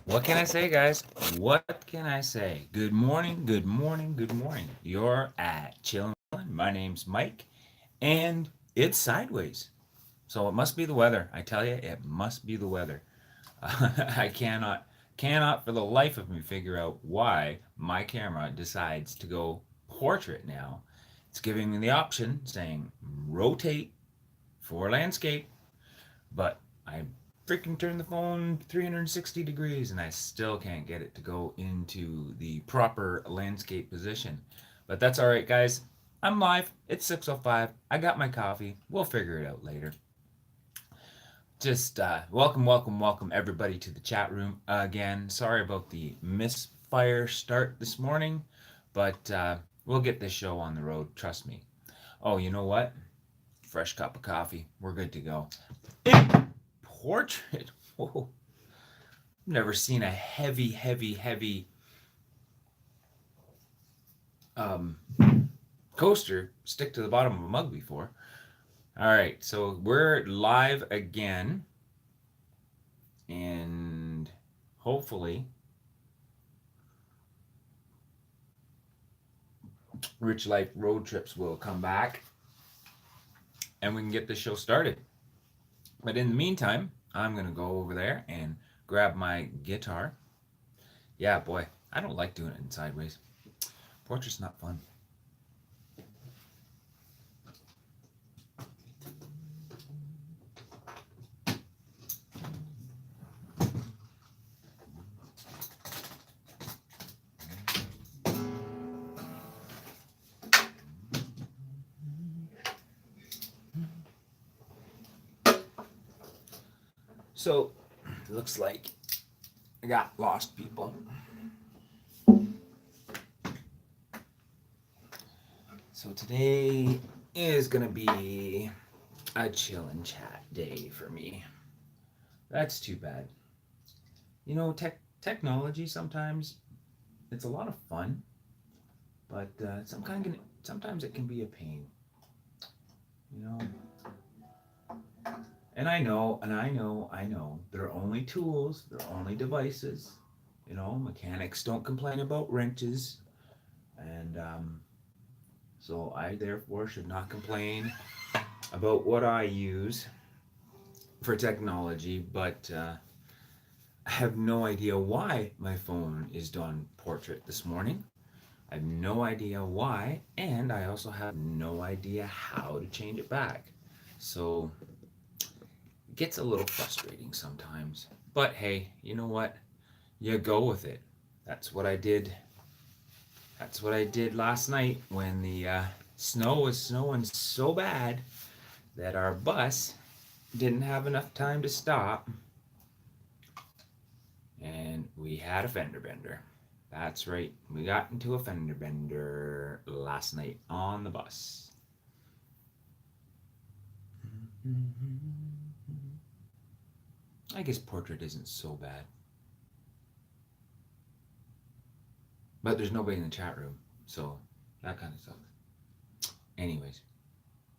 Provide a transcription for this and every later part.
What can I say, guys? What can I say? Good morning, good morning, good morning. You're at Chillin'. My name's Mike, and it's sideways. So it must be the weather. I tell you, it must be the weather. I cannot for the life of me figure out why my camera decides to go portrait now. It's giving me the option saying rotate for landscape, but I freaking turned the phone 360 degrees and I still can't get it to go into the proper landscape position. But that's all right, guys. I'm live. It's 6:05. I got my coffee. We'll figure it out later. Just welcome everybody to the chat room again. Sorry about the misfire start this morning, but we'll get this show on the road. Trust me. Oh, you know what? Fresh cup of coffee. We're good to go. Portrait. Whoa. Never seen a heavy um, coaster stick to the bottom of a mug before. All right, so we're live again, and hopefully, Rich Life Road Trips will come back, and we can get this show started. But in the meantime, I'm gonna go over there and grab my guitar. Yeah, boy, I don't like doing it in sideways. Portrait's not fun. So, it looks like I got lost people. So today is gonna be a chill and chat day for me. That's too bad. You know, technology sometimes it's a lot of fun, but sometimes it can be a pain. You know, and I know they're only tools, they're only devices. You know, mechanics don't complain about wrenches, and so I therefore should not complain about what I use for technology. But I have no idea why my phone is done portrait this morning. I have no idea why, and I also have no idea how to change it back. So it gets a little frustrating sometimes. But hey, you know what? You go with it. That's what I did. That's what I did last night when the snow was snowing so bad that our bus didn't have enough time to stop, and we had a fender bender. That's right, we got into a fender bender last night on the bus. I guess portrait isn't so bad. But there's nobody in the chat room, so that kind of sucks. Anyways,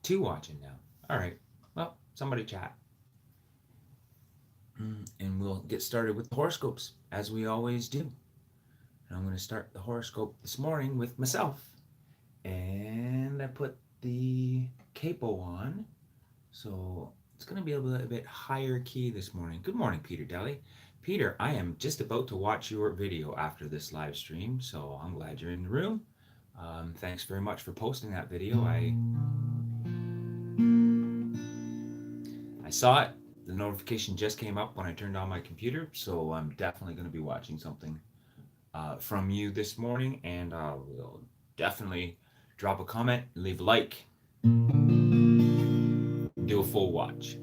two watching now. All right, well, somebody chat. And we'll get started with the horoscopes, as we always do. And I'm going to start the horoscope this morning with myself. And I put the capo on, so it's going to be a little bit higher key this morning. Good morning, Peter Deli. Peter, I am just about to watch your video after this live stream, so I'm glad you're in the room. Thanks very much for posting that video. I saw it. The notification just came up when I turned on my computer, so I'm definitely going to be watching something from you this morning, and I will definitely drop a comment, leave a like, do a full watch.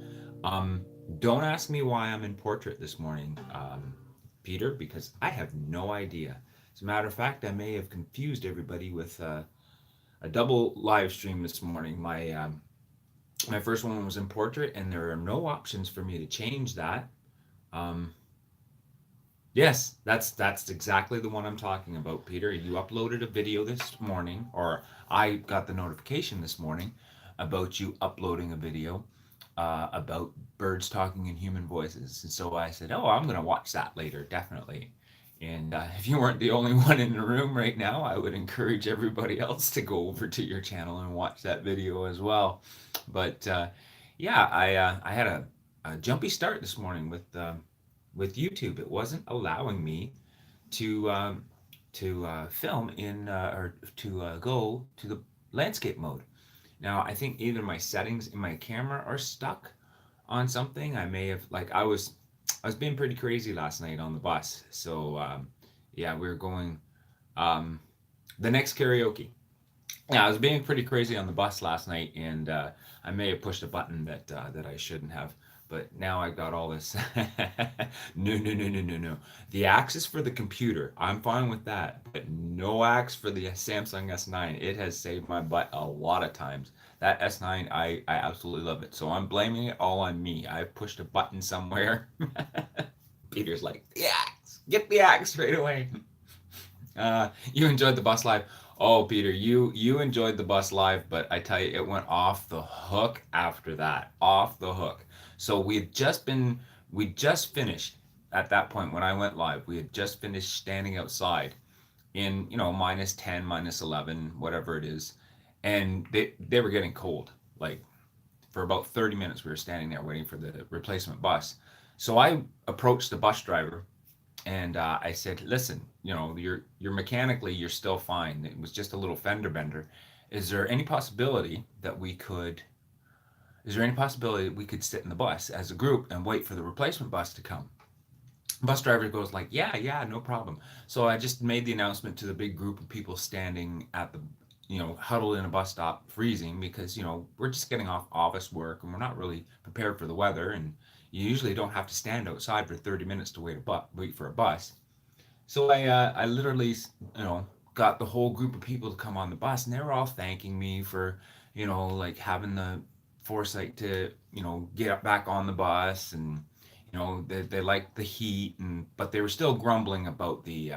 Don't ask me why I'm in portrait this morning, Peter, because I have no idea. As a matter of fact, I may have confused everybody with a double live stream this morning. My first one was in portrait, and there are no options for me to change that. Yes, that's exactly the one I'm talking about, Peter. You uploaded a video this morning, or I got the notification this morning about you uploading a video. about birds talking in human voices. And so I said, oh, I'm going to watch that later, definitely. And if you weren't the only one in the room right now, I would encourage everybody else to go over to your channel and watch that video as well. But yeah, I had a jumpy start this morning with YouTube. It wasn't allowing me to film in or to go to the landscape mode. Now I think either my settings in my camera are stuck on something. I may have like I was being pretty crazy last night on the bus. So yeah, we were going um, the next karaoke. Yeah, I was being pretty crazy on the bus last night, and I may have pushed a button that I shouldn't have. But now I got all this. No, no, no, no, no, no. The axe is for the computer. I'm fine with that, but no axe for the Samsung S9. It has saved my butt a lot of times. That S9, I absolutely love it. So I'm blaming it all on me. I pushed a button somewhere. Peter's like, the axe, get the axe right away. You enjoyed the bus live. Oh, Peter, you enjoyed the bus live, but I tell you, it went off the hook after that. Off the hook. So we just finished at that point when I went live. We had just finished standing outside in, minus 10, minus 11, whatever it is. And they were getting cold. Like for about 30 minutes we were standing there waiting for the replacement bus. So I approached the bus driver and I said, "Listen, you're mechanically you're still fine. It was just a little fender bender. Is there any possibility that we could? Is there any possibility that we could sit in the bus as a group and wait for the replacement bus to come?" Bus driver goes like, "Yeah, yeah, no problem." So I just made the announcement to the big group of people standing at the, huddled in a bus stop, freezing because we're just getting off office work and we're not really prepared for the weather, and you usually don't have to stand outside for 30 minutes to wait for a bus. So I literally, got the whole group of people to come on the bus, and they were all thanking me for, like having the foresight to, get back on the bus, and they liked the heat, and but they were still grumbling about, you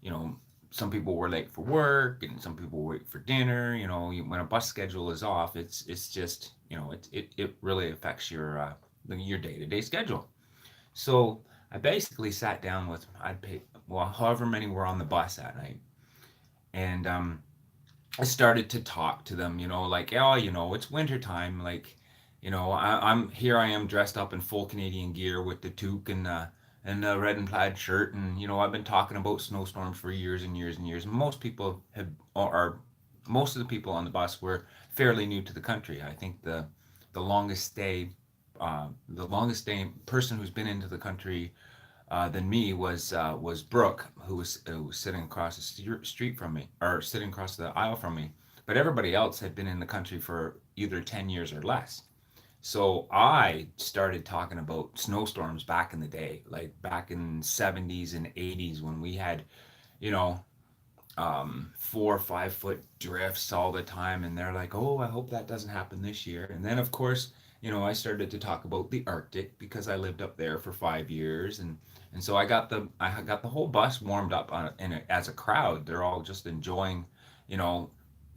know, some people were late for work, and some people were late for dinner. When a bus schedule is off, it's just, it really affects your day to day schedule. So I basically sat down with I'd pay well however many were on the bus that night, and I started to talk to them. Like, oh, it's winter time. Like, I'm here. I am dressed up in full Canadian gear with the toque and the red and plaid shirt, and I've been talking about snowstorms for years and years and years. Most people are most of the people on the bus were fairly new to the country. I think the longest stay the longest stay person who's been into the country than me was Brooke, who was sitting across the street from me, or sitting across the aisle from me. But everybody else had been in the country for either 10 years or less. So I started talking about snowstorms back in the day, like back in 70s and 80s when we had, you know, 4 or 5 foot drifts all the time, and they're like, "Oh, I hope that doesn't happen this year." And then, of course, I started to talk about the Arctic because I lived up there for 5 years, and so I got the whole bus warmed up as a crowd. They're all just enjoying, you know,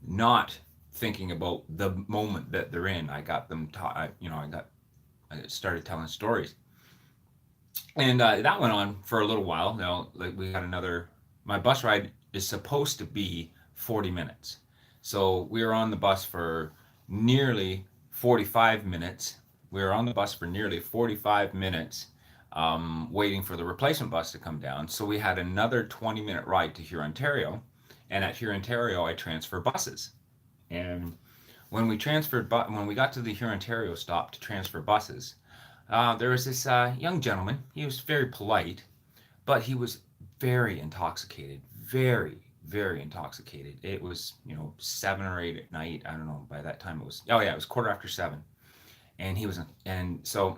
not thinking about the moment that they're in. I got them taught. I started telling stories, and that went on for a little while. Like we had another. My bus ride is supposed to be 40 minutes, so we were on the bus for nearly 45 minutes. We were on the bus for nearly 45 minutes, waiting for the replacement bus to come down. So we had another 20-minute ride to Huron, Ontario, and at Huron, Ontario, I transfer buses. And when we got to the Huron, Ontario stop to transfer buses, there was this young gentleman. He was very polite, but he was very intoxicated, very, very intoxicated. It was, 7 or 8 at night. I don't know. By that time, oh yeah, it was quarter after 7, and and so,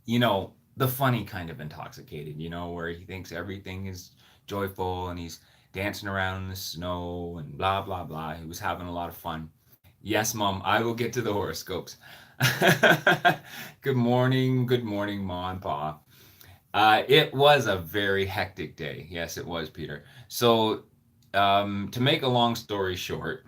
the funny kind of intoxicated, where he thinks everything is joyful and he's dancing around in the snow and blah blah blah. He was having a lot of fun. Yes, Mom, I will get to the horoscopes. Good morning, Ma and Pa. It was a very hectic day. Yes, it was, Peter. So, to make a long story short,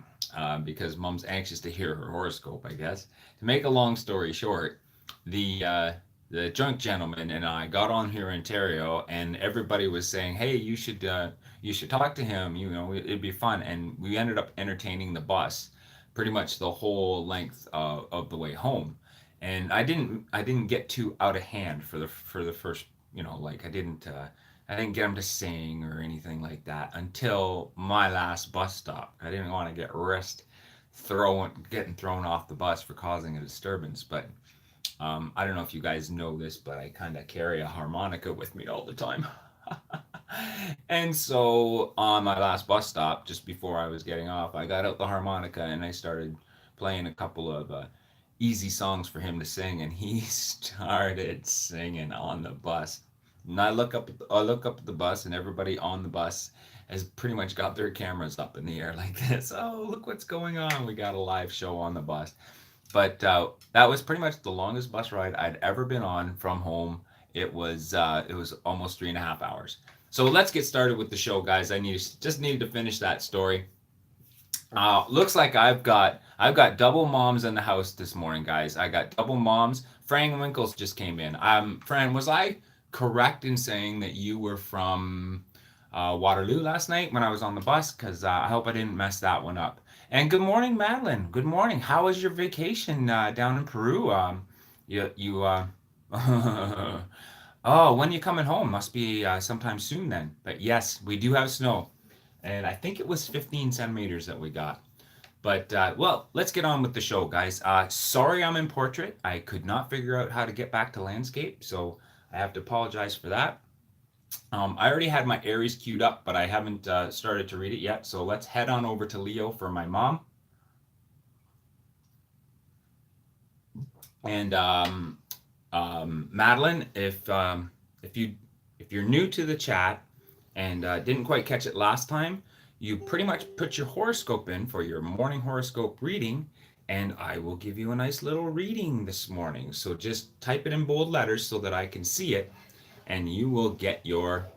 because mom's anxious to hear her horoscope, I guess. To make a long story short, the uh, the drunk gentleman and I got on here in Ontario, and everybody was saying, "Hey, you should talk to him. You know, it'd be fun." And we ended up entertaining the bus pretty much the whole length of the way home. And I didn't get too out of hand for the first, you know, like I didn't get him to sing or anything like that until my last bus stop. I didn't want to get getting thrown off the bus for causing a disturbance. But I don't know if you guys know this, but I kind of carry a harmonica with me all the time. And so on my last bus stop, just before I was getting off, I got out the harmonica and I started playing a couple of easy songs for him to sing, and he started singing on the bus. And I look up at the bus, and everybody on the bus has pretty much got their cameras up in the air like this. Oh, look what's going on! We got a live show on the bus. But that was pretty much the longest bus ride I'd ever been on from home. It was almost 3.5 hours. So let's get started with the show, guys. Just needed to finish that story. Looks like I've got double moms in the house this morning, guys. I got double moms. Fran Winkles just came in. Fran, was I correct in saying that you were from Waterloo last night when I was on the bus? Because I hope I didn't mess that one up. And good morning, Madeline. Good morning. How was your vacation down in Peru? You oh, when you coming home? Must be sometime soon then. But yes, we do have snow, and I think it was 15 centimeters that we got. But well, let's get on with the show, guys. Sorry, I'm in portrait. I could not figure out how to get back to landscape, so I have to apologize for that. I already had my Aries queued up, but I haven't started to read it yet. So let's head on over to Leo for my mom. And Madeline, if you're new to the chat and didn't quite catch it last time, you pretty much put your horoscope in for your morning horoscope reading, and I will give you a nice little reading this morning. So just type it in bold letters so that I can see it, and you will get your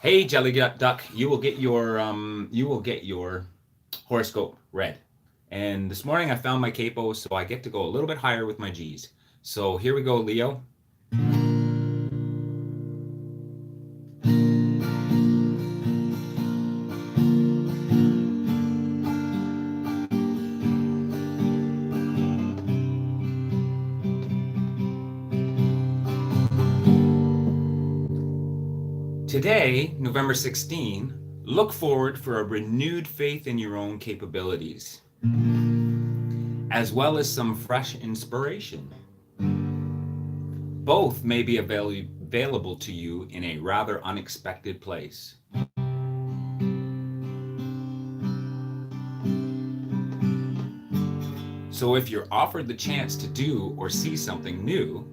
hey Jelly Duck, you will get your horoscope read. And this morning I found my capo, so I get to go a little bit higher with my G's. So here we go, Leo. Today, November 16, look forward for a renewed faith in your own capabilities, as well as some fresh inspiration. Both may be available to you in a rather unexpected place. So if you're offered the chance to do or see something new,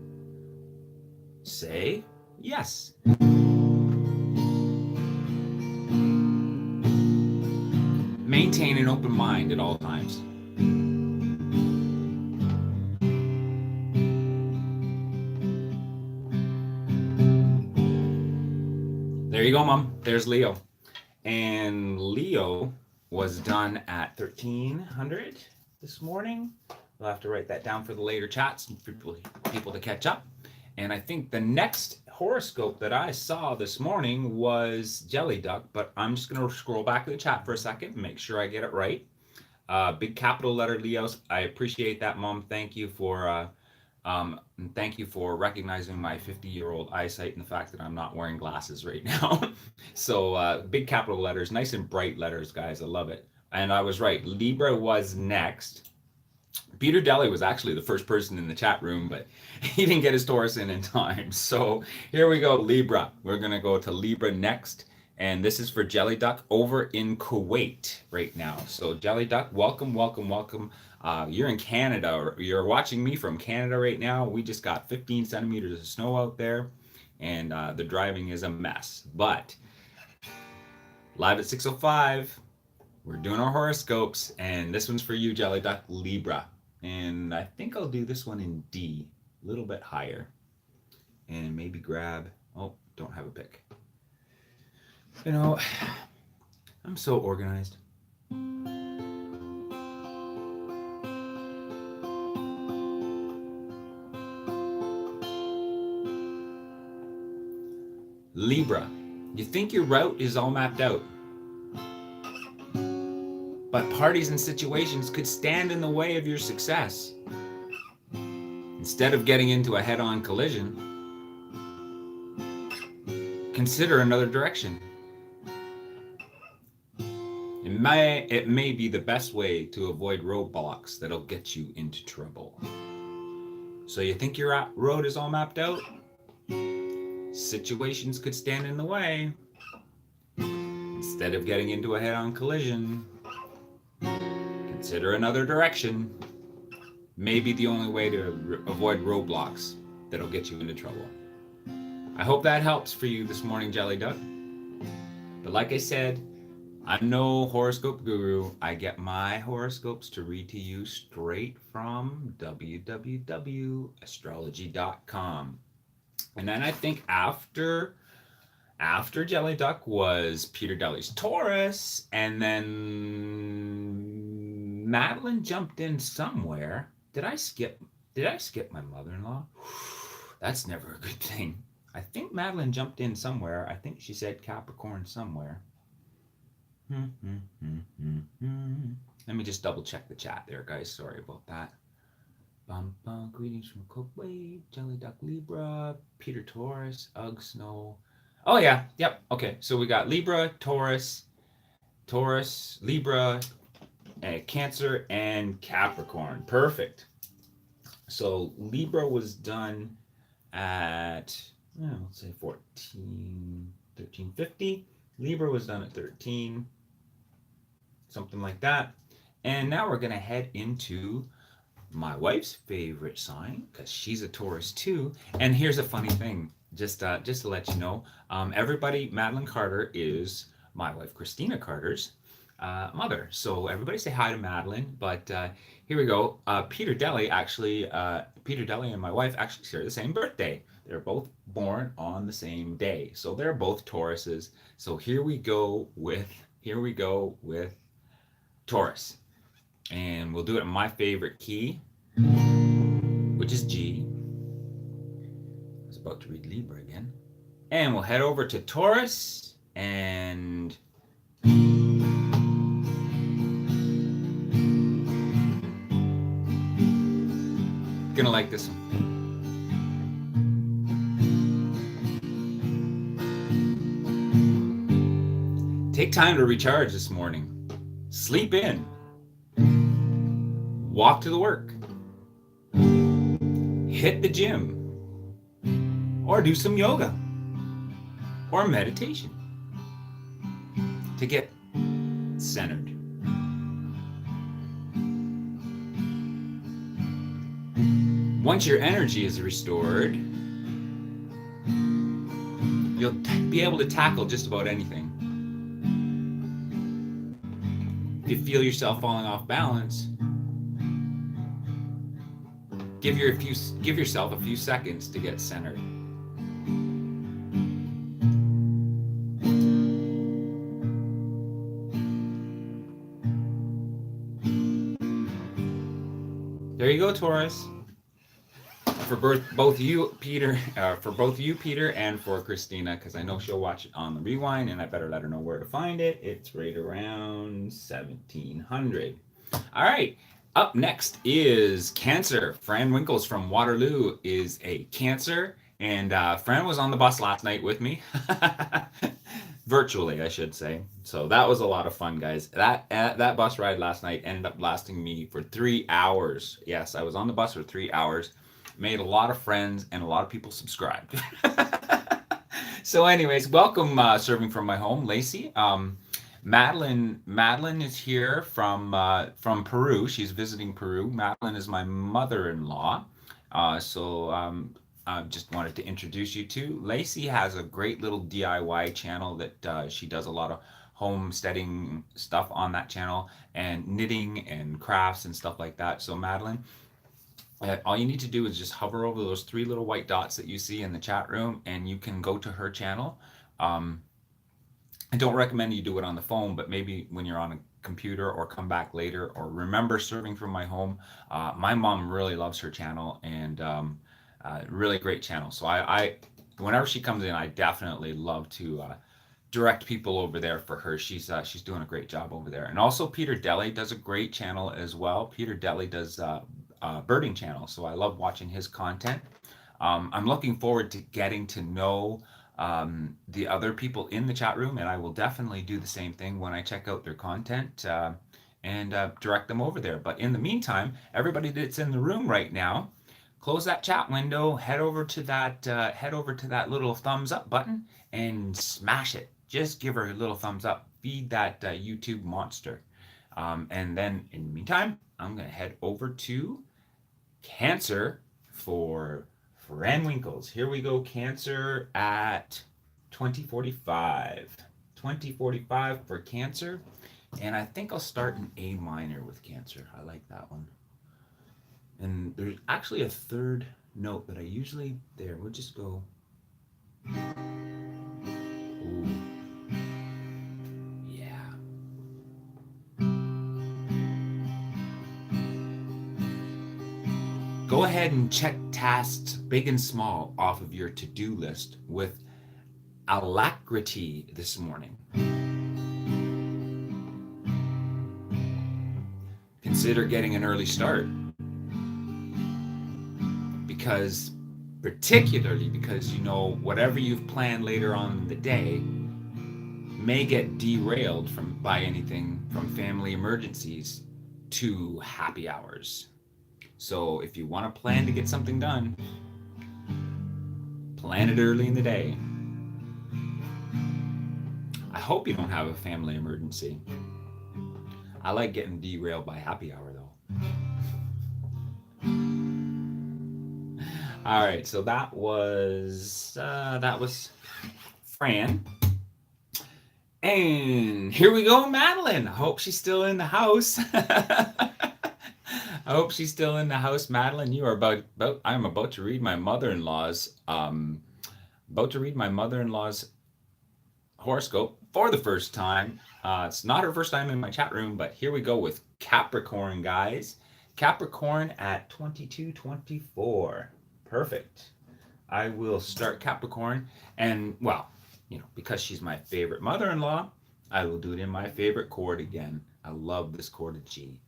say yes. Maintain an open mind at all times. There you go, Mom. There's Leo. And Leo was done at 1300 this morning. We'll have to write that down for the later chats and for people to catch up. And I think the next horoscope that I saw this morning was Jelly Duck, but I'm just going to scroll back to the chat for a second and make sure I get it right. Big capital letter Leos. I appreciate that, Mom. Thank you for recognizing my 50-year-old eyesight and the fact that I'm not wearing glasses right now. So big capital letters, nice and bright letters, guys. I love it. And I was right. Libra was next. Peter Deli was actually the first person in the chat room, but he didn't get his Taurus in time. So here we go, Libra. We're going to go to Libra next. And this is for Jelly Duck over in Kuwait right now. So Jelly Duck, welcome, welcome, welcome. You're in Canada, or you're watching me from Canada right now. We just got 15 centimeters of snow out there, and the driving is a mess. But live at 6:05, we're doing our horoscopes, and this one's for you, Jelly Duck, Libra. And I think I'll do this one in D, a little bit higher, and maybe grab, oh, don't have a pick. You know, I'm so organized. Libra, you think your route is all mapped out, but parties and situations could stand in the way of your success. Instead of getting into a head-on collision, consider another direction. It may be the best way to avoid roadblocks that'll get you into trouble. So you think your road is all mapped out? Situations could stand in the way. Instead of getting into a head-on collision, consider another direction. Maybe the only way to avoid roadblocks that'll get you into trouble. I hope that helps for you this morning, Jelly Duck. But like I said, I'm no horoscope guru. I get my horoscopes to read to you straight from www.astrology.com. And then I think after Jelly Duck was Peter Deli's Taurus, and then Madeline jumped in somewhere. Did I skip my mother-in-law? That's never a good thing. I think Madeline jumped in somewhere. I think she said Capricorn somewhere. Let me just double check the chat there, guys. Sorry about that. Greetings from Coke Wave, Jelly Duck Libra, Peter Taurus, Ugg Snow. Oh yeah, yep. Okay, so we got Libra, Taurus, Libra, Cancer, and Capricorn. Perfect. So Libra was done at let's say 1350. Libra was done at 13, something like that. And now we're gonna head into my wife's favorite sign, because she's a Taurus too. And here's a funny thing, just to let you know, everybody, Madeline Carter is my wife Christina Carter's mother. So everybody say hi to Madeline. But here we go. Peter Deli and my wife actually share the same birthday. They're both born on the same day, so they're both Tauruses. So here we go with Taurus, and we'll do it in my favorite key, which is G. I was about to read Libra again, and we'll head over to Taurus and gonna like this one. Take time to recharge this morning. Sleep in. Walk to the work. Hit the gym. Or do some yoga. Or meditation. To get centered. Once your energy is restored, you'll be able to tackle just about anything. If you feel yourself falling off balance, give yourself a few seconds to get centered. There you go, Taurus. For both you, Peter, and for Christina, because I know she'll watch it on the rewind, and I better let her know where to find it. It's right around 1700. All right. Up next is Cancer. Fran Winkles from Waterloo is a Cancer, and Fran was on the bus last night with me, virtually, I should say. So that was a lot of fun, guys. That bus ride last night ended up lasting me for 3 hours. Yes, I was on the bus for 3 hours. Made a lot of friends, and a lot of people subscribed. So anyways, welcome serving from my home, Lacey. Madeline is here from Peru. She's visiting Peru. Madeline is my mother-in-law. So I just wanted to introduce you to. Lacey has a great little DIY channel that she does a lot of homesteading stuff on that channel, and knitting and crafts and stuff like that. So Madeline, all you need to do is just hover over those 3 little white dots that you see in the chat room, and you can go to her channel. I don't recommend you do it on the phone, but maybe when you're on a computer, or come back later, or remember serving from my home. My mom really loves her channel, and really great channel. So I whenever she comes in, I definitely love to direct people over there for her. She's doing a great job over there. And also Peter Deli does a great channel as well. Peter Deli does birding channel, so I love watching his content. I'm looking forward to getting to know the other people in the chat room, and I will definitely do the same thing when I check out their content and direct them over there. But in the meantime, everybody that's in the room right now, close that chat window, head over to that little thumbs up button and smash it. Just give her a little thumbs up. Feed that YouTube monster. And then in the meantime, I'm gonna head over to Cancer for Fran Winkles. Here we go, Cancer at 2045. 2045 for Cancer. And I think I'll start in A minor with Cancer. I like that one. And there's actually a third note that I usually, there, we'll just go. Ooh. Yeah. Go ahead and check tasks big and small off of your to-do list with alacrity this morning. Consider getting an early start, particularly because you know whatever you've planned later on in the day may get derailed by anything from family emergencies to happy hours. So if you want to plan to get something done, plan it early in the day. I hope you don't have a family emergency. I like getting derailed by happy hour though. All right, so that was Fran. And here we go, Madeline. I hope she's still in the house. I hope she's still in the house, Madeline. You are I'm about to read my mother-in-law's horoscope for the first time. It's not her first time in my chat room, but here we go with Capricorn, guys. Capricorn at 2224. Perfect. I will start Capricorn, and well, you know, because she's my favorite mother-in-law, I will do it in my favorite chord again. I love this chord of G.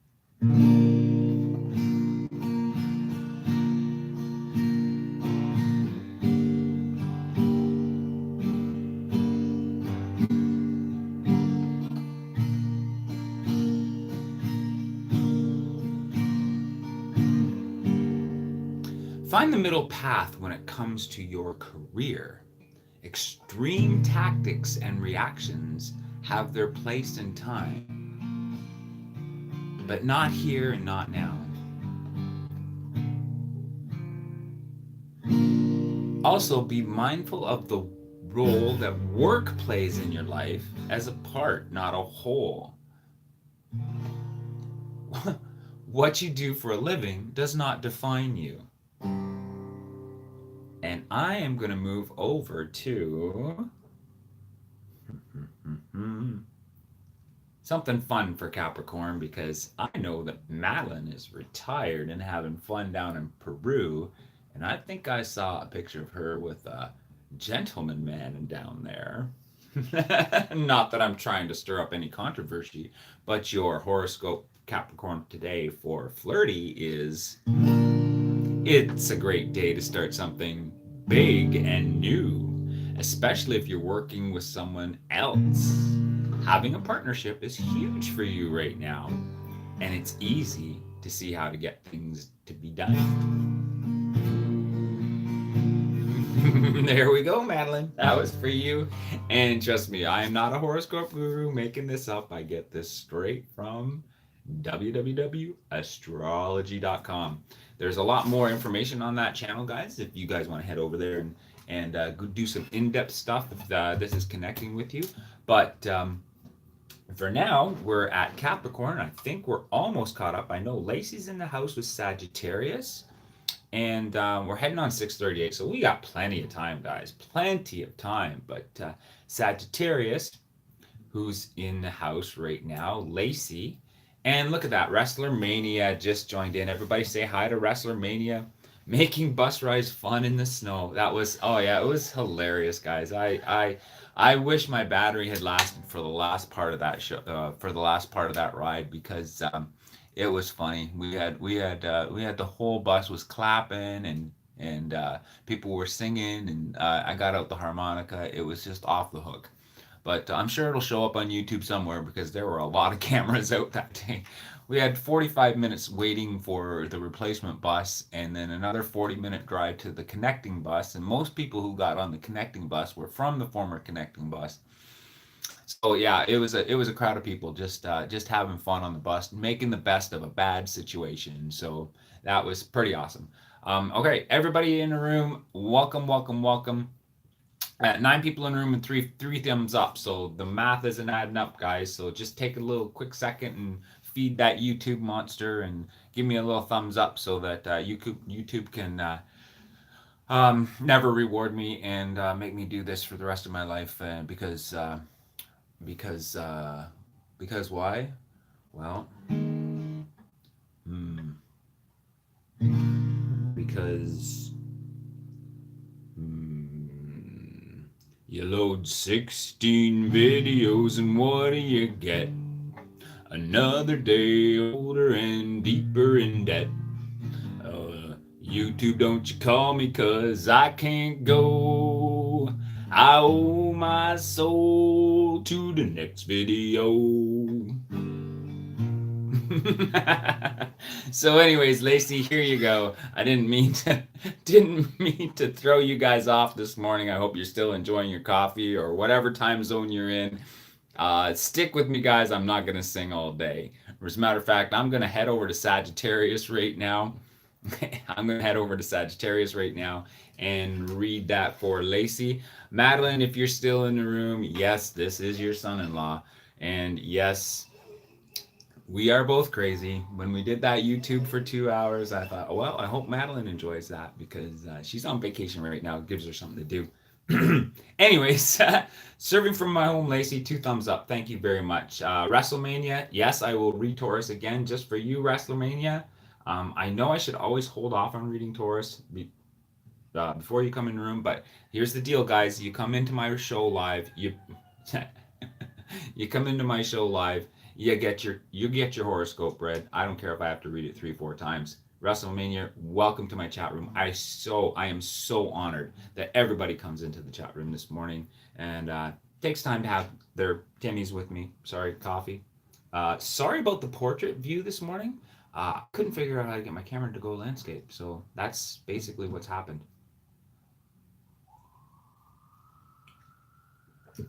Find the middle path when it comes to your career. Extreme tactics and reactions have their place in time, but not here and not now. Also, be mindful of the role that work plays in your life as a part, not a whole. What you do for a living does not define you. And I am going to move over to something fun for Capricorn, because I know that Madeline is retired and having fun down in Peru. And I think I saw a picture of her with a gentleman man down there. Not that I'm trying to stir up any controversy, but your horoscope Capricorn today for flirty is... It's a great day to start something big and new, especially if you're working with someone else. Having a partnership is huge for you right now, and it's easy to see how to get things to be done. There we go, Madeline. That was for you. And trust me, I am not a horoscope guru making this up. I get this straight from www.astrology.com. There's a lot more information on that channel, guys, if you guys want to head over there and go do some in-depth stuff if this is connecting with you. But for now, we're at Capricorn. I think we're almost caught up. I know Lacey's in the house with Sagittarius, and we're heading on 6:38, so we got plenty of time, guys. Plenty of time. But Sagittarius, who's in the house right now, Lacey. And look at that, Wrestler Mania just joined in. Everybody say hi to Wrestler Mania. Making bus rides fun in the snow. That was, oh yeah, it was hilarious, guys. I wish my battery had lasted for the last part of that show, for the last part of that ride, because it was funny. We had the whole bus was clapping, and people were singing, and I got out the harmonica. It was just off the hook. But I'm sure it'll show up on YouTube somewhere because there were a lot of cameras out that day. We had 45 minutes waiting for the replacement bus, and then another 40-minute drive to the connecting bus. And most people who got on the connecting bus were from the former connecting bus. So yeah, it was a crowd of people just having fun on the bus, making the best of a bad situation. So that was pretty awesome. Okay, everybody in the room, welcome, welcome, welcome. 9 people in the room and three thumbs up. So the math isn't adding up, guys. So just take a little quick second and feed that YouTube monster and give me a little thumbs up so that YouTube can never reward me and make me do this for the rest of my life. Because because why? Well, hmm, because hmm, you load 16 videos and what do you get? Another day older and deeper in debt. YouTube, don't you call me 'cause I can't go. I owe my soul to the next video. So anyways, Lacey, here you go. I didn't mean to throw you guys off this morning. I hope you're still enjoying your coffee or whatever time zone you're in. Stick with me, guys. I'm not gonna sing all day. As a matter of fact, I'm gonna head over to Sagittarius right now. I'm gonna head over to Sagittarius right now and read that for Lacey. Madeline, if you're still in the room, yes, this is your son-in-law, and yes, we are both crazy. When we did that YouTube for 2 hours, I thought, well, I hope Madeline enjoys that because she's on vacation right now. It gives her something to do. Anyways, serving from my home, Lacey, 2 thumbs up. Thank you very much. WrestleMania, yes, I will read Taurus again just for you, WrestleMania. I know I should always hold off on reading Taurus before you come in the room, but here's the deal, guys. You come into my show live, you come into my show live, you get your horoscope read. I don't care if I have to read it 3 4 times. WrestleMania, welcome to my chat room. I am so honored that everybody comes into the chat room this morning and takes time to have their Timmys with me. Sorry, coffee. Sorry about the portrait view this morning. I couldn't figure out how to get my camera to go landscape, so that's basically what's happened.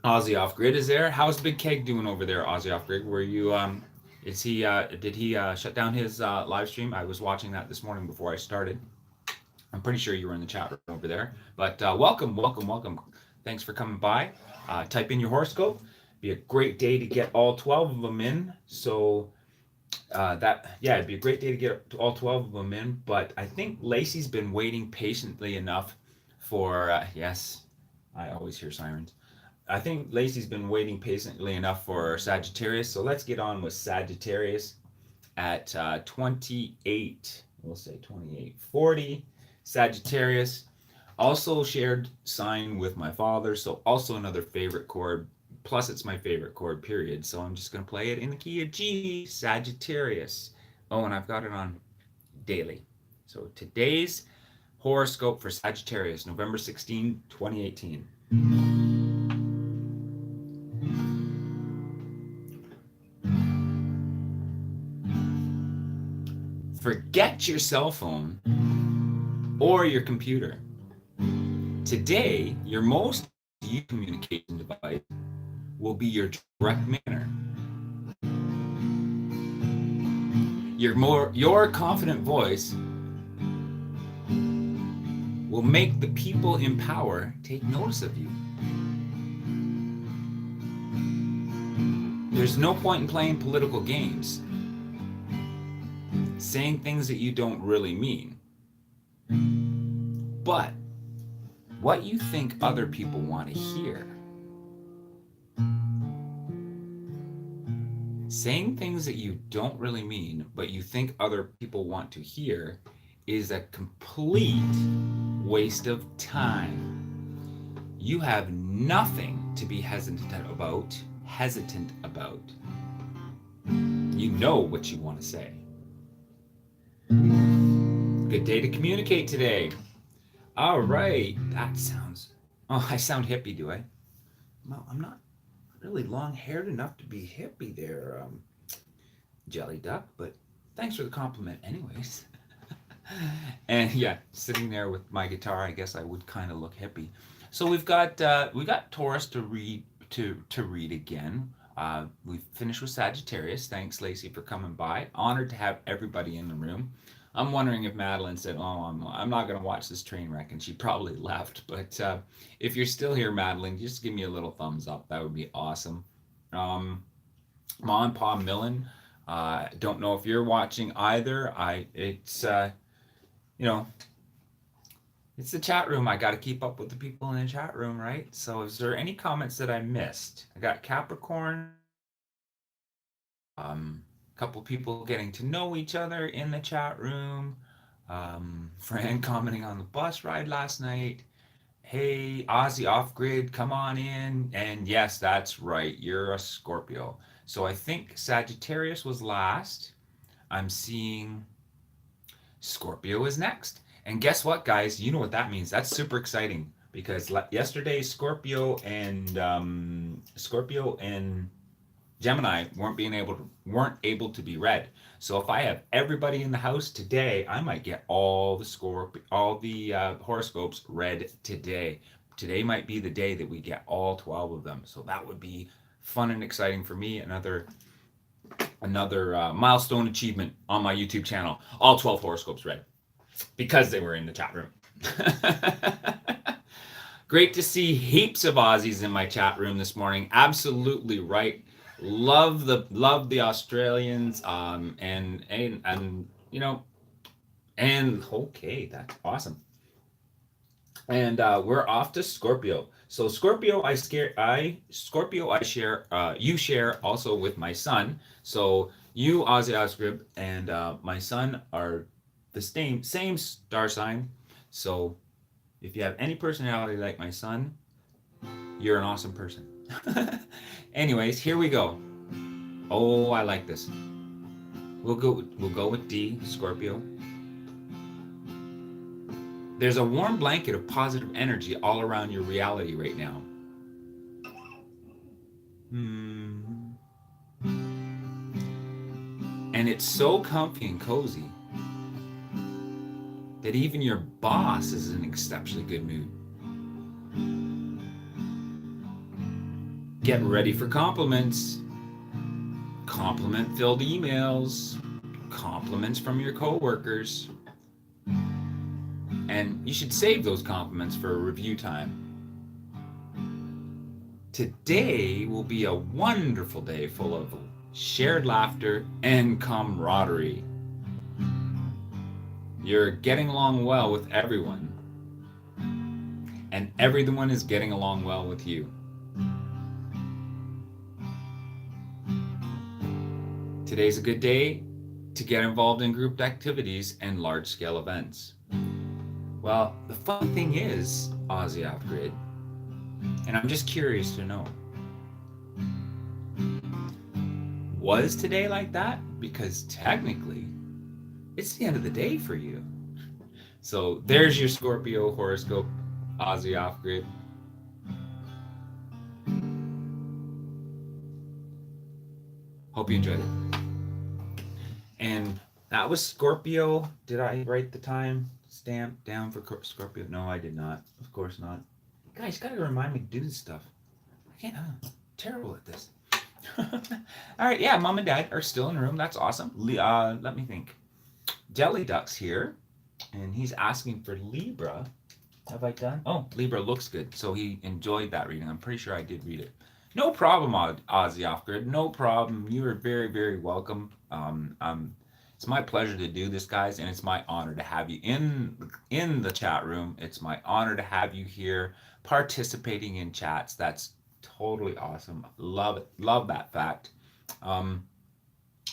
Aussie Off Grid is there. How's Big Keg doing over there, Aussie Off Grid? Were you is he did he shut down his live stream? I was watching that this morning before I started. I'm pretty sure you were in the chat room over there. But welcome, welcome, welcome. Thanks for coming by. Type in your horoscope. Be a great day to get all 12 of them in. So it'd be a great day to get all 12 of them in. But I think Lacey's been waiting patiently enough for yes, I always hear sirens. I think Lacey's been waiting patiently enough for Sagittarius, so let's get on with Sagittarius at 28. We'll say 2840. Sagittarius, also shared sign with my father, so also another favorite chord. Plus, it's my favorite chord, period. So I'm just going to play it in the key of G, Sagittarius. Oh, and I've got it on daily. So today's horoscope for Sagittarius, November 16, 2018. Forget your cell phone or your computer. Today, your most used communication device will be your direct manner. Your confident voice will make the people in power take notice of you. There's no point in playing political games, saying things that you don't really mean. But what you think other people want to hear. Saying things that you don't really mean, but you think other people want to hear, is a complete waste of time. You have nothing to be hesitant about. You know what you want to say. Good day to communicate today. All right. That sounds. Oh, I sound hippie, do I? Well, I'm not really long haired enough to be hippie there, Jelly Duck, but thanks for the compliment, anyways. And yeah, sitting there with my guitar, I guess I would kind of look hippie. So we got Taurus to read again. We finished with Sagittarius. Thanks, Lacey, for coming by. Honored to have everybody in the room. I'm wondering if Madeline said, "Oh, I'm not going to watch this train wreck," and she probably left. But if you're still here, Madeline, just give me a little thumbs up. That would be awesome. Um, Ma and Pa Millen. Don't know if you're watching either. It's you know, it's the chat room. I got to keep up with the people in the chat room, right? So, is there any comments that I missed? I got Capricorn. A couple people getting to know each other in the chat room. Fran commenting on the bus ride last night. Hey, Ozzy off grid, come on in. And yes, that's right. You're a Scorpio. So I think Sagittarius was last. I'm seeing Scorpio is next. And guess what, guys? You know what that means. That's super exciting because yesterday Scorpio and Gemini weren't able to be read. So if I have everybody in the house today, I might get all the horoscopes read today. Today might be the day that we get all 12 of them. So that would be fun and exciting for me. Another milestone achievement on my YouTube channel. All 12 horoscopes read because they were in the chat room. Great to see heaps of Aussies in my chat room this morning. Absolutely right. Love the Australians. And you know, and okay, that's awesome. And we're off to Scorpio. So Scorpio, you share also with my son. So you, Ozzy Oscrib, and my son are the same star sign. So if you have any personality like my son, you're an awesome person. Anyways, here we go. Oh, I like this. We'll go with D, Scorpio. There's a warm blanket of positive energy all around your reality right now. And it's so comfy and cozy that even your boss is in exceptionally good mood. Get ready for compliments. Compliment-filled emails. Compliments from your coworkers. And you should save those compliments for a review time. Today will be a wonderful day full of shared laughter and camaraderie. You're getting along well with everyone, and everyone is getting along well with you. Today's a good day to get involved in group activities and large-scale events. Well, the funny thing is, Ozzy Off-Grid, and I'm just curious to know, was today like that? Because technically, it's the end of the day for you. So there's your Scorpio horoscope, Ozzy Off-Grid. Hope you enjoyed it. And that was Scorpio. Did I write the time stamp down for Scorpio? No, I did not. Of course not. Guys, you gotta remind me to do this stuff. I can't. I'm terrible at this. All right, yeah, Mom and Dad are still in the room. That's awesome. Let me think. Jelly Duck's here, and he's asking for Libra. Have I done? Oh, Libra looks good. So he enjoyed that reading. I'm pretty sure I did read it. No problem, Ozzy Off-Grid. No problem. You are very, very welcome. It's my pleasure to do this, guys, and it's my honor to have you in the chat room. It's my honor to have you here participating in chats. That's totally awesome. Love it. Love that fact.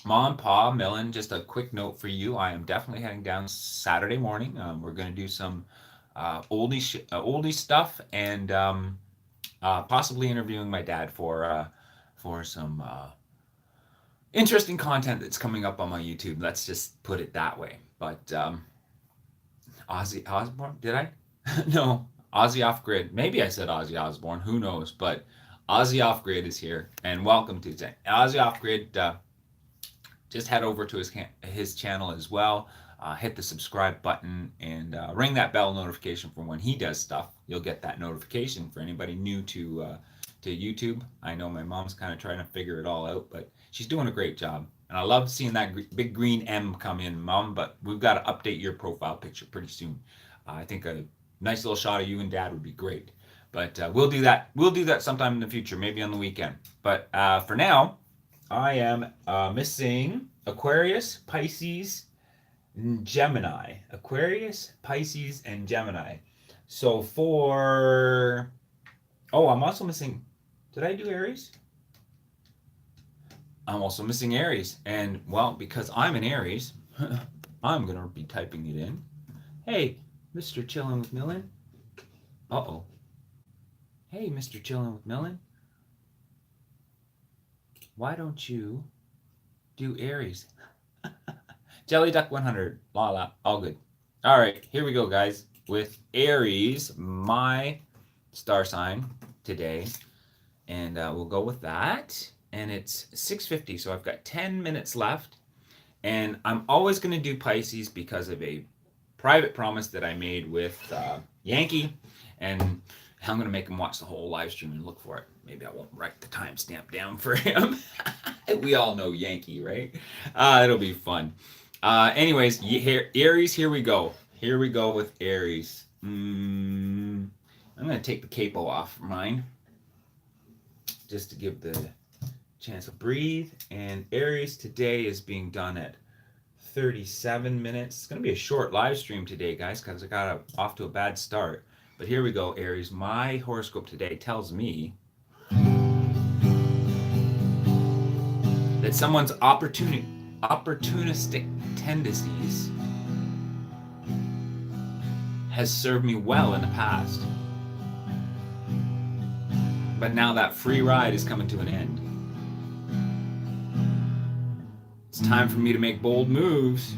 Mom, Pa, Millen, just a quick note for you. I am definitely heading down Saturday morning. We're going to do some oldie stuff and possibly interviewing my dad for some interesting content that's coming up on my YouTube. Let's just put it that way. But Ozzy Osbourne, did I? No, Ozzy Off Grid. Maybe I said Ozzy Osbourne. Who knows? But Ozzy Off Grid is here, and welcome to Ozzy Off Grid. Just head over to his channel as well. Hit the subscribe button and ring that bell notification for when he does stuff. You'll get that notification for anybody new to YouTube. I know my mom's kind of trying to figure it all out, but she's doing a great job. And I love seeing that big green M come in, Mom. But we've got to update your profile picture pretty soon. I think a nice little shot of you and Dad would be great. But we'll do that. We'll do that sometime in the future, maybe on the weekend. But for now, I am missing Aquarius, Pisces, and Gemini. Aquarius, Pisces, and Gemini. So for... Oh, I'm also missing... Did I do Aries? I'm also missing Aries. And, well, because I'm an Aries, I'm going to be typing it in. Hey, Mr. Chillin' with Millen. Uh-oh. Hey, Mr. Chillin' with Millen. Why don't you do Aries? Jelly Duck 100. La la. All good. All right, here we go, guys. With Aries, my star sign today. And we'll go with that. And it's 6:50, so I've got 10 minutes left. And I'm always going to do Pisces because of a private promise that I made with Yankee. And I'm going to make him watch the whole live stream and look for it. Maybe I won't write the timestamp down for him. We all know Yankee, right? It'll be fun. Anyways, Aries, here we go. Here we go with Aries. I'm going to take the capo off mine just to give the chance to breathe. And Aries today is being done at 37 minutes. It's going to be a short live stream today, guys, because I got off to a bad start. But here we go, Aries. My horoscope today tells me that someone's opportunistic tendencies has served me well in the past. But now that free ride is coming to an end. It's time for me to make bold moves.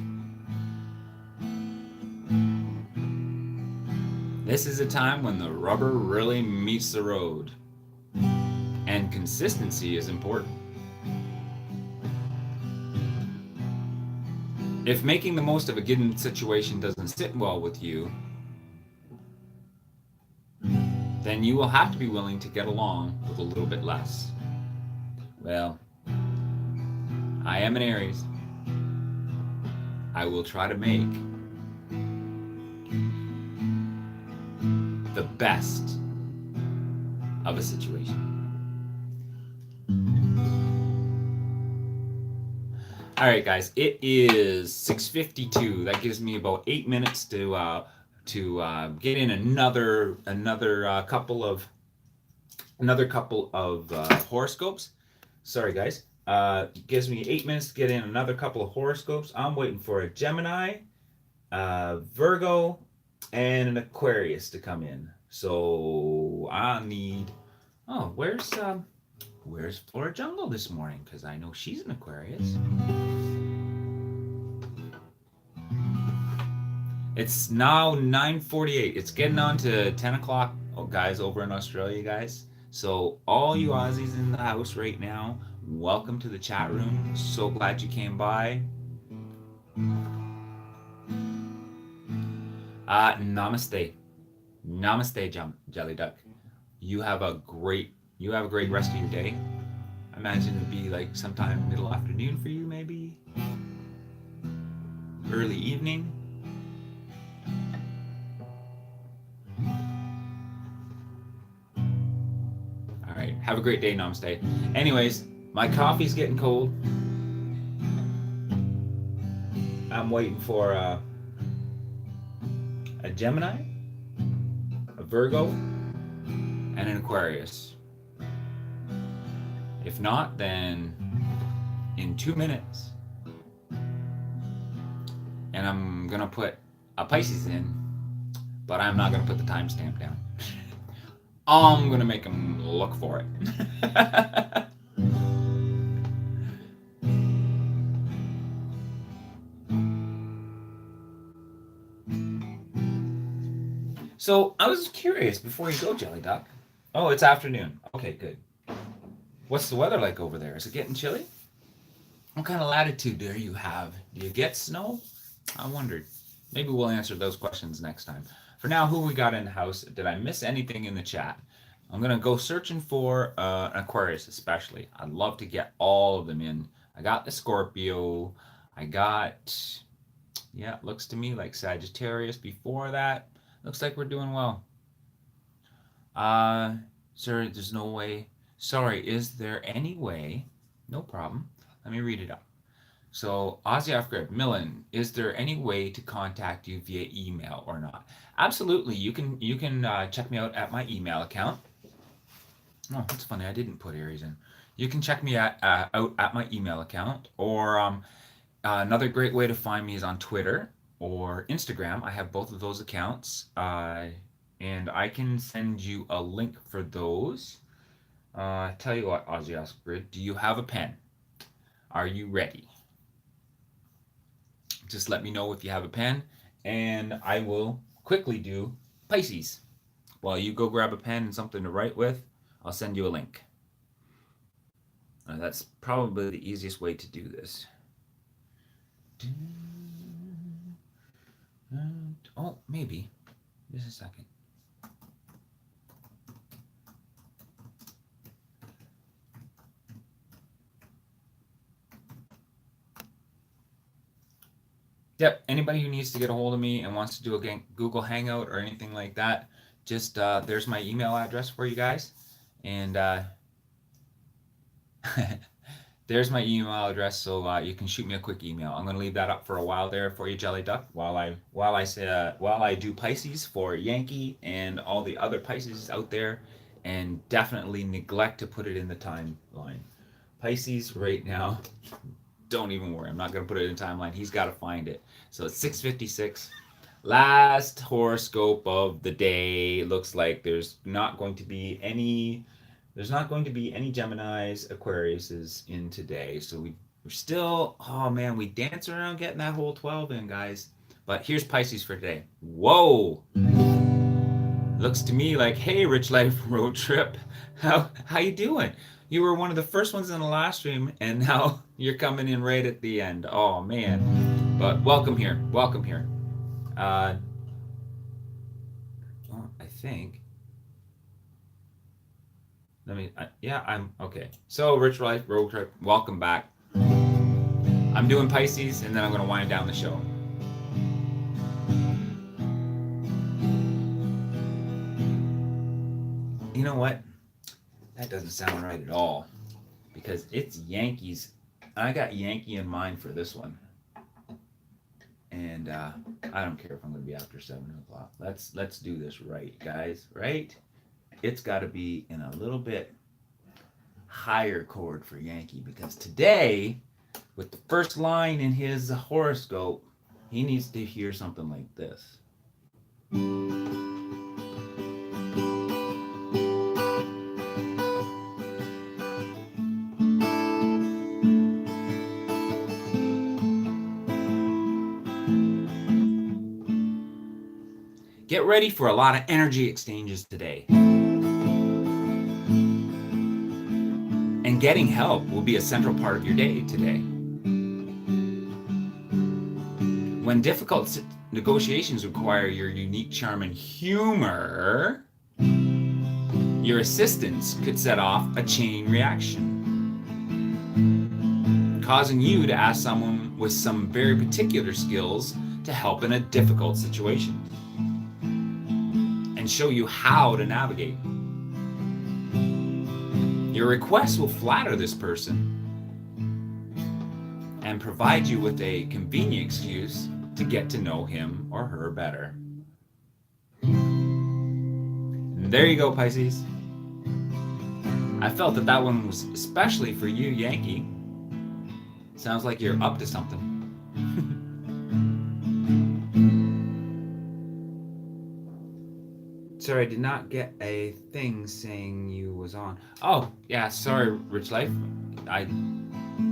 This is a time when the rubber really meets the road. And consistency is important. If making the most of a given situation doesn't sit well with you, then you will have to be willing to get along with a little bit less. Well, I am an Aries. I will try to make the best of a situation. All right, guys, it is 6:52. That gives me about 8 minutes to get in another couple of horoscopes. Sorry, guys. Gives me 8 minutes to get in another couple of horoscopes. I'm waiting for a Gemini, Virgo, and an Aquarius to come in. So I need. Oh, where's Flora Jungle this morning? Because I know she's an Aquarius. It's now 9:48. It's getting on to 10 o'clock, guys, over in Australia, guys. So all you Aussies in the house right now, welcome to the chat room. So glad you came by. Namaste. Namaste, Jelly Duck. You have a great rest of your day. I imagine it'd be like sometime middle afternoon for you, maybe early evening. All right, have a great day. Namaste. Anyways, my coffee's getting cold. I'm waiting for a Gemini, a Virgo, and an Aquarius. If not, then in 2 minutes, and I'm gonna put a Pisces in, but I'm not gonna put the timestamp down. I'm gonna make them look for it. So I was curious before you go, Jelly Duck. Oh, it's afternoon. Okay, good. What's the weather like over there? Is it getting chilly? What kind of latitude do you have? Do you get snow? I wondered. Maybe we'll answer those questions next time. For now, who we got in the house? Did I miss anything in the chat? I'm going to go searching for an Aquarius especially. I'd love to get all of them in. I got the Scorpio. I got, yeah, it looks to me like Sagittarius before that. Looks like we're doing well. Sir, there's no way. Sorry, is there any way? No problem. Let me read it up. So, Ozzy off grid, Millen, is there any way to contact you via email or not? Absolutely. You can check me out at my email account. Oh, that's funny. I didn't put Aries in. You can check me out at my email account, or another great way to find me is on Twitter or Instagram. I have both of those accounts, and I can send you a link for those. Tell you what, Ozzy off grid, do you have a pen? Are you ready? Just let me know if you have a pen, and I will quickly do Pisces. While you go grab a pen and something to write with, I'll send you a link. That's probably the easiest way to do this. Oh, maybe. Just a second. Yep, anybody who needs to get a hold of me and wants to do a Google Hangout or anything like that, just there's my email address for you guys. And there's my email address, so you can shoot me a quick email. I'm going to leave that up for a while there for you, Jelly Duck, while I do Pisces for Yankee and all the other Pisces out there, and definitely neglect to put it in the timeline. Pisces right now, don't even worry. I'm not going to put it in timeline. He's got to find it. So it's 6:56. Last horoscope of the day. Looks like there's not going to be any Geminis, Aquariuses in today. So we're still, oh man, we dance around getting that whole 12 in, guys. But here's Pisces for today. Whoa. Looks to me like, hey, Rich Life Road Trip. How you doing? You were one of the first ones in the last stream, and now you're coming in right at the end. Oh man. But welcome here. Welcome here. Well, I think. Yeah, I'm okay. So, Rich Life Road Trip, welcome back. I'm doing Pisces, and then I'm going to wind down the show. You know what? That doesn't sound right at all, because it's Yankees. I got Yankee in mind for this one. And I don't care if I'm going to be after 7 o'clock. Let's do this right, guys. Right? It's got to be in a little bit higher chord for Yankee, because today, with the first line in his horoscope, he needs to hear something like this. Get ready for a lot of energy exchanges today. And getting help will be a central part of your day today. When difficult negotiations require your unique charm and humor, your assistance could set off a chain reaction, causing you to ask someone with some very particular skills to help in a difficult situation and show you how to navigate. Your request will flatter this person and provide you with a convenient excuse to get to know him or her better. And there you go, Pisces. I felt that one was especially for you, Yankee. Sounds like you're up to something. sorry, I did not get a thing saying you was on. Oh, yeah, sorry, Rich Life.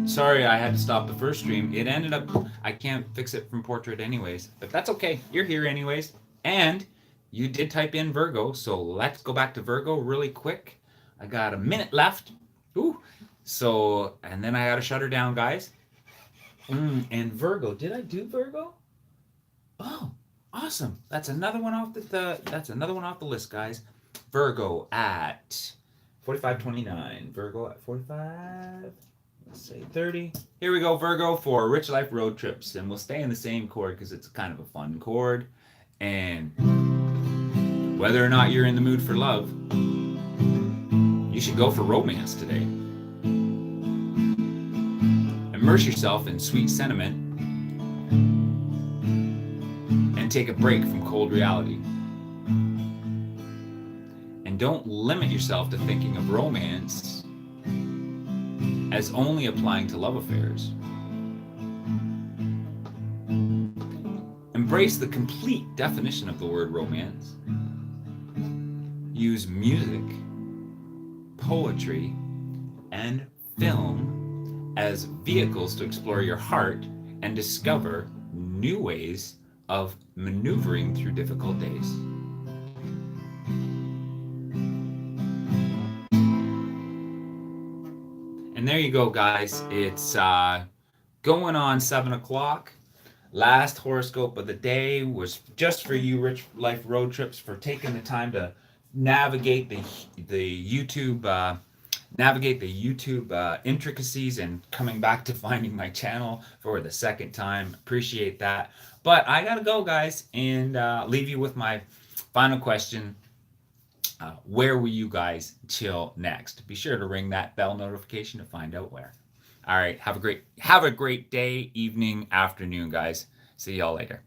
Sorry I had to stop the first stream. It ended up, I can't fix it from portrait anyways, but that's okay. You're here anyways. And you did type in Virgo, so let's go back to Virgo really quick. I got a minute left. Ooh. So, and then I gotta shut her down, guys. And Virgo, did I do Virgo? Oh, awesome. That's another one off that's another one off the list, guys. Virgo at 45:29. Virgo at 45. Let's say 30. Here we go, Virgo, for Rich Life Road Trips. And we'll stay in the same chord because it's kind of a fun chord. And whether or not you're in the mood for love, you should go for romance today. Immerse yourself in sweet sentiment and take a break from cold reality. And don't limit yourself to thinking of romance as only applying to love affairs. Embrace the complete definition of the word romance. Use music, poetry, and film as vehicles to explore your heart and discover new ways of maneuvering through difficult days. And there you go, guys. It's going on 7 o'clock. Last horoscope of the day was just for you, Rich Life Road Trips, for taking the time to navigate the YouTube intricacies and coming back to finding my channel for the second time. Appreciate that. But I gotta go, guys, and leave you with my final question. Where will you guys chill next? Be sure to ring that bell notification to find out where. All right, have a great day, evening, afternoon, guys. See y'all later.